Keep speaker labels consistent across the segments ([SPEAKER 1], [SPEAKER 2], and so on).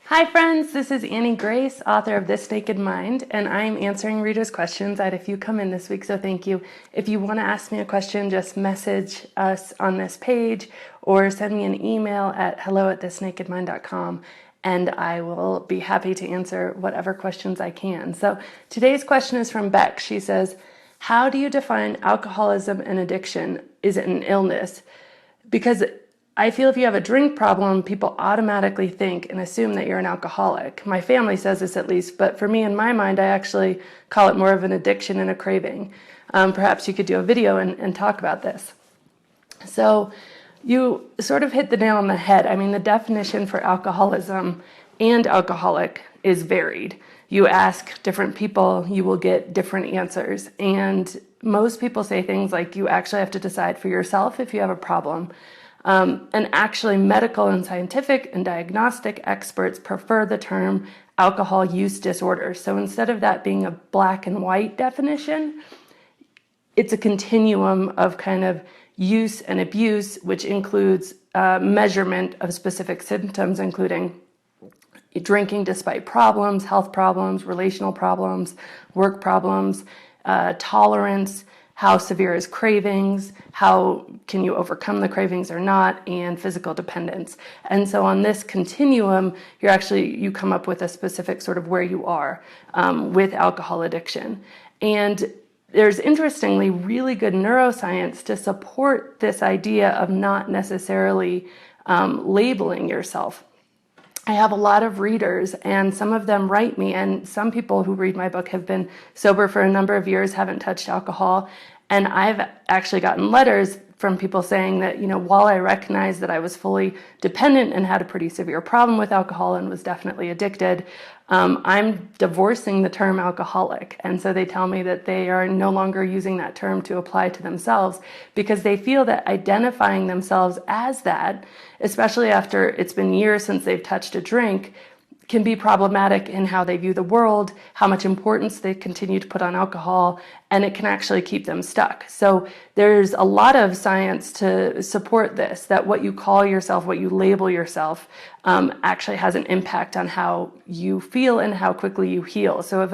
[SPEAKER 1] Hi friends, this is Annie Grace, author of This Naked Mind, and I'm answering readers' questions. I had a few come in this week, so thank you. If you want to ask me a question, just message us on this page or send me an email at hello@thisnakedmind.com, and I will be happy to answer whatever questions I can. So today's question is from Beck. She says, how do you define alcoholism and addiction? Is it an illness? Because I feel if you have a drink problem, people automatically think and assume that you're an alcoholic. My family says this at least, but for me, in my mind, I actually call it more of an addiction and a craving. Perhaps you could do a video and talk about this. So you sort of hit the nail on the head. I mean, the definition for alcoholism and alcoholic is varied. You ask different people, you will get different answers. And most people say things like you actually have to decide for yourself if you have a problem. And actually, medical and scientific and diagnostic experts prefer the term alcohol use disorder. So instead of that being a black and white definition, it's a continuum of kind of use and abuse, which includes measurement of specific symptoms, including drinking despite problems, health problems, relational problems, work problems, tolerance, how severe is cravings, how can you overcome the cravings or not, and physical dependence. And so on this continuum, you come up with a specific sort of where you are with alcohol addiction. And there's interestingly really good neuroscience to support this idea of not necessarily labeling yourself. I have a lot of readers, and some of them write me, and some people who read my book have been sober for a number of years, haven't touched alcohol, and I've actually gotten letters from people saying that, while I recognize that I was fully dependent and had a pretty severe problem with alcohol and was definitely addicted, I'm divorcing the term alcoholic. And so they tell me that they are no longer using that term to apply to themselves because they feel that identifying themselves as that, especially after it's been years since they've touched a drink, can be problematic in how they view the world, how much importance they continue to put on alcohol, and it can actually keep them stuck. So there's a lot of science to support this, that what you call yourself, what you label yourself, actually has an impact on how you feel and how quickly you heal. So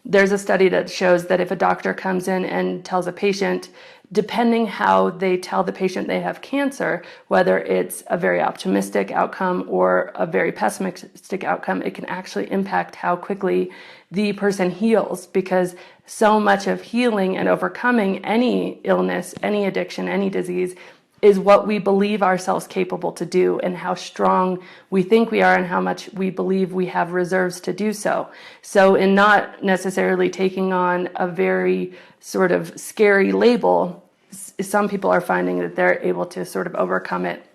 [SPEAKER 1] there's a study that shows that if a doctor comes in and tells a patient, depending how they tell the patient they have cancer, whether it's a very optimistic outcome or a very pessimistic outcome, it can actually impact how quickly the person heals, because so much of healing and overcoming any illness, any addiction, any disease is what we believe ourselves capable to do and how strong we think we are and how much we believe we have reserves to do so. So in not necessarily taking on a very sort of scary label, some people are finding that they're able to sort of overcome it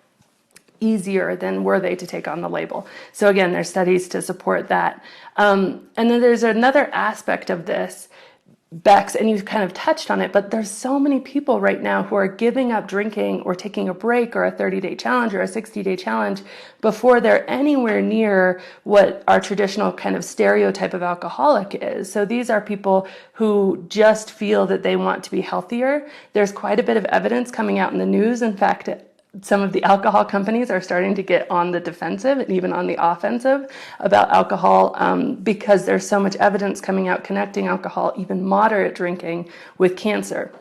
[SPEAKER 1] easier than were they to take on the label. So again, there's studies to support that. And then there's another aspect of this, Bex, and you've kind of touched on it, but there's so many people right now who are giving up drinking or taking a break or a 30-day challenge or a 60-day challenge before they're anywhere near what our traditional kind of stereotype of alcoholic is. So these are people who just feel that they want to be healthier. There's quite a bit of evidence coming out in the news. In fact, some of the alcohol companies are starting to get on the defensive and even on the offensive about alcohol because there's so much evidence coming out connecting alcohol, even moderate drinking, with cancer.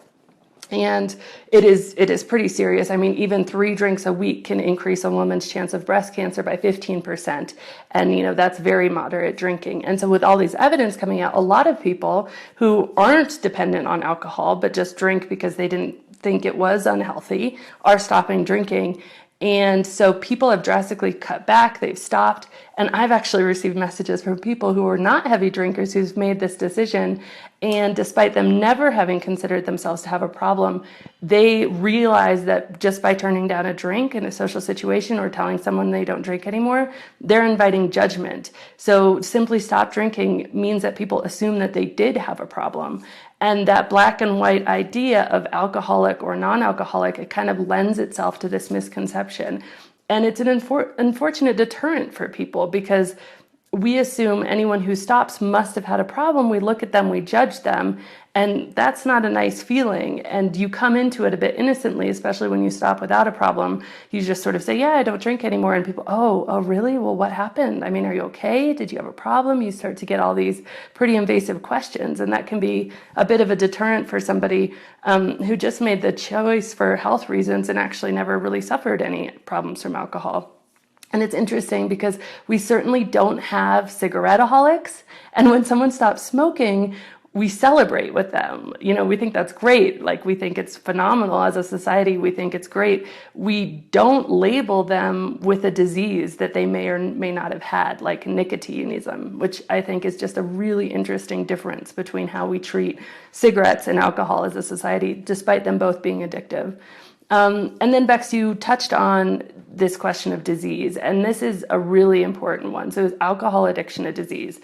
[SPEAKER 1] And it is pretty serious. I mean, even 3 drinks a week can increase a woman's chance of breast cancer by 15%. And, that's very moderate drinking. And so with all these evidence coming out, a lot of people who aren't dependent on alcohol, but just drink because they didn't think it was unhealthy, are stopping drinking. And so people have drastically cut back, they've stopped. And I've actually received messages from people who are not heavy drinkers who've made this decision. And despite them never having considered themselves to have a problem, they realize that just by turning down a drink in a social situation or telling someone they don't drink anymore, they're inviting judgment. So simply stop drinking means that people assume that they did have a problem. And that black and white idea of alcoholic or non-alcoholic, it kind of lends itself to this misconception. And it's an unfortunate deterrent for people because we assume anyone who stops must have had a problem. We look at them, we judge them, and that's not a nice feeling. And you come into it a bit innocently, especially when you stop without a problem. You just sort of say, yeah, I don't drink anymore. And people, oh, really? Well, what happened? I mean, are you okay? Did you have a problem? You start to get all these pretty invasive questions. And that can be a bit of a deterrent for somebody who just made the choice for health reasons and actually never really suffered any problems from alcohol. And it's interesting because we certainly don't have cigarette-aholics. And when someone stops smoking, we celebrate with them. We think that's great. Like, we think it's phenomenal as a society. We think it's great. We don't label them with a disease that they may or may not have had, like nicotinism, which I think is just a really interesting difference between how we treat cigarettes and alcohol as a society, despite them both being addictive. And then, Bex, you touched on this question of disease, and this is a really important one. So is alcohol addiction a disease?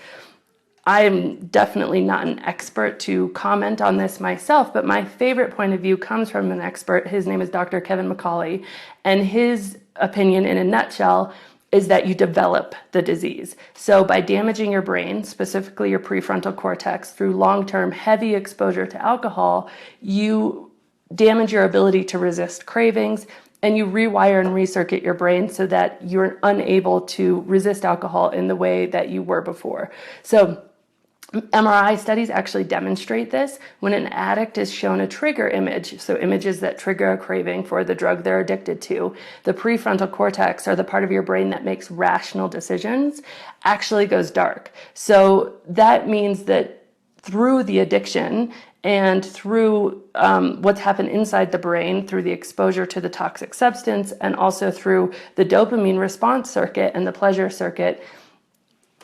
[SPEAKER 1] I'm definitely not an expert to comment on this myself, but my favorite point of view comes from an expert. His name is Dr. Kevin McCauley, and his opinion in a nutshell is that you develop the disease. So by damaging your brain, specifically your prefrontal cortex, through long-term heavy exposure to alcohol, you damage your ability to resist cravings, and you rewire and recircuit your brain so that you're unable to resist alcohol in the way that you were before. So MRI studies actually demonstrate this. When an addict is shown a trigger image, so images that trigger a craving for the drug they're addicted to, the prefrontal cortex, or the part of your brain that makes rational decisions, actually goes dark. So that means that through the addiction and through what's happened inside the brain, through the exposure to the toxic substance, and also through the dopamine response circuit and the pleasure circuit,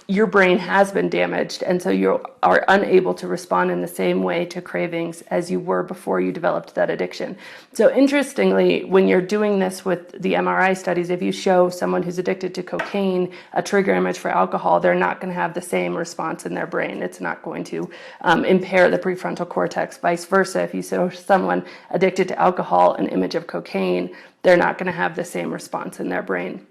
[SPEAKER 1] your brain has been damaged, and so you are unable to respond in the same way to cravings as you were before you developed that addiction. So interestingly, when you're doing this with the MRI studies, if you show someone who's addicted to cocaine a trigger image for alcohol, they're not going to have the same response in their brain. It's not going to impair the prefrontal cortex. Vice versa, if you show someone addicted to alcohol an image of cocaine, they're not going to have the same response in their brain.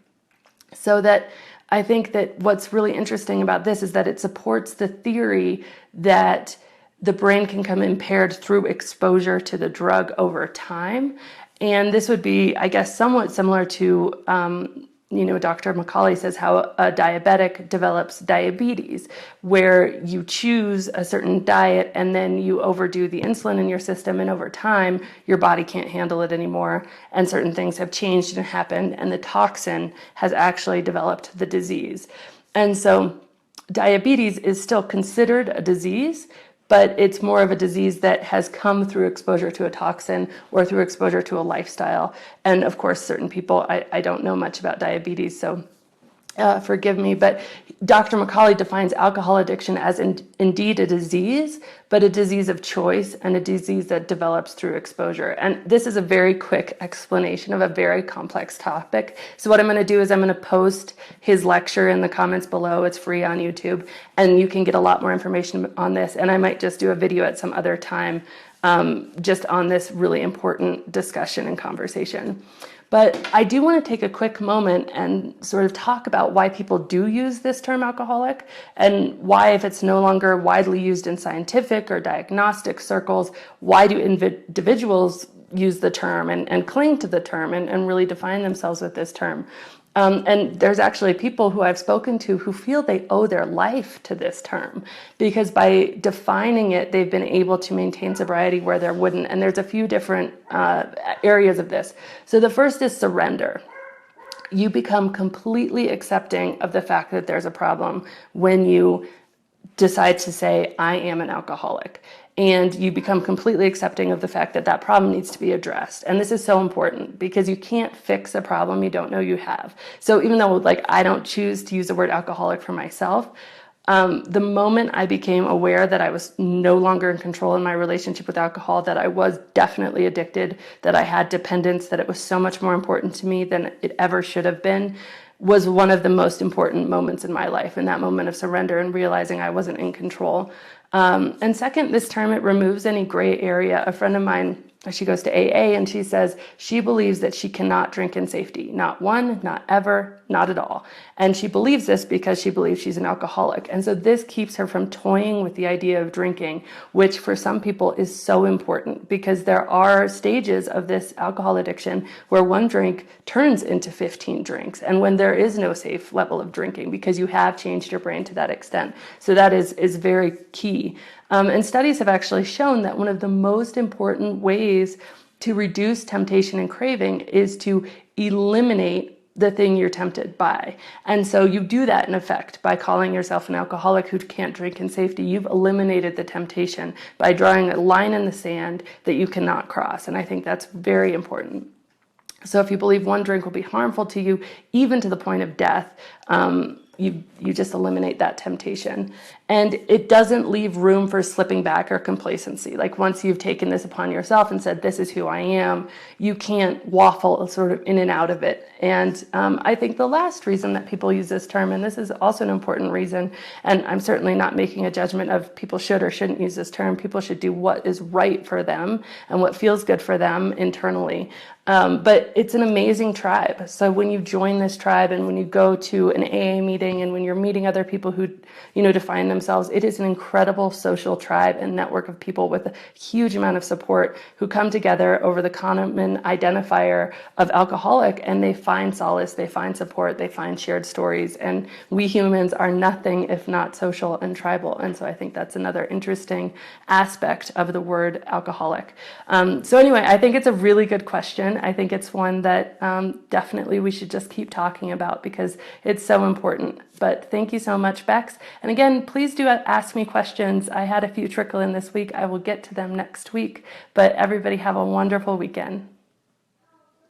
[SPEAKER 1] So that I think that what's really interesting about this is that it supports the theory that the brain can become impaired through exposure to the drug over time. And this would be, I guess, somewhat similar to, Dr. McCauley says how a diabetic develops diabetes, where you choose a certain diet and then you overdo the insulin in your system, and over time, your body can't handle it anymore, and certain things have changed and happened, and the toxin has actually developed the disease. And so diabetes is still considered a disease, but it's more of a disease that has come through exposure to a toxin or through exposure to a lifestyle. And of course, certain people, I don't know much about diabetes, so forgive me, but Dr. McCauley defines alcohol addiction as indeed a disease, but a disease of choice and a disease that develops through exposure. And this is a very quick explanation of a very complex topic. So what I'm going to do is I'm going to post his lecture in the comments below. It's free on YouTube, and you can get a lot more information on this. And I might just do a video at some other time just on this really important discussion and conversation. But I do want to take a quick moment and sort of talk about why people do use this term alcoholic, and why, if it's no longer widely used in scientific or diagnostic circles, why do individuals use the term and cling to the term and really define themselves with this term. And there's actually people who I've spoken to who feel they owe their life to this term, because by defining it, they've been able to maintain sobriety where there wouldn't. And there's a few different areas of this. So the first is surrender. You become completely accepting of the fact that there's a problem when you decide to say, I am an alcoholic. And you become completely accepting of the fact that that problem needs to be addressed. And this is so important because you can't fix a problem you don't know you have. So even though I don't choose to use the word alcoholic for myself, the moment I became aware that I was no longer in control in my relationship with alcohol, that I was definitely addicted, that I had dependence, that it was so much more important to me than it ever should have been, was one of the most important moments in my life, in that moment of surrender and realizing I wasn't in control. And second, this term, it removes any gray area. A friend of mine she goes to AA, and she says she believes that she cannot drink in safety. Not one, not ever, not at all. And she believes this because she believes she's an alcoholic. And so this keeps her from toying with the idea of drinking, which for some people is so important, because there are stages of this alcohol addiction where one drink turns into 15 drinks, and when there is no safe level of drinking because you have changed your brain to that extent. So that is very key. And studies have actually shown that one of the most important ways to reduce temptation and craving is to eliminate the thing you're tempted by. And so you do that in effect by calling yourself an alcoholic who can't drink in safety. You've eliminated the temptation by drawing a line in the sand that you cannot cross. And I think that's very important. So if you believe one drink will be harmful to you, even to the point of death, you just eliminate that temptation. And it doesn't leave room for slipping back or complacency. Like once you've taken this upon yourself and said, this is who I am, you can't waffle sort of in and out of it. And I think the last reason that people use this term, and this is also an important reason, and I'm certainly not making a judgment of people should or shouldn't use this term. People should do what is right for them and what feels good for them internally. But it's an amazing tribe. So when you join this tribe and when you go to an AA meeting and when you're meeting other people who, define themselves, it is an incredible social tribe and network of people with a huge amount of support who come together over the common identifier of alcoholic, and they find solace, they find support, they find shared stories. And we humans are nothing if not social and tribal. And so I think that's another interesting aspect of the word alcoholic. So anyway, I think it's a really good question. I think it's one that definitely we should just keep talking about because it's so important. But thank you so much, Bex. And again, please do ask me questions. I had a few trickle in this week. I will get to them next week. But everybody have a wonderful weekend.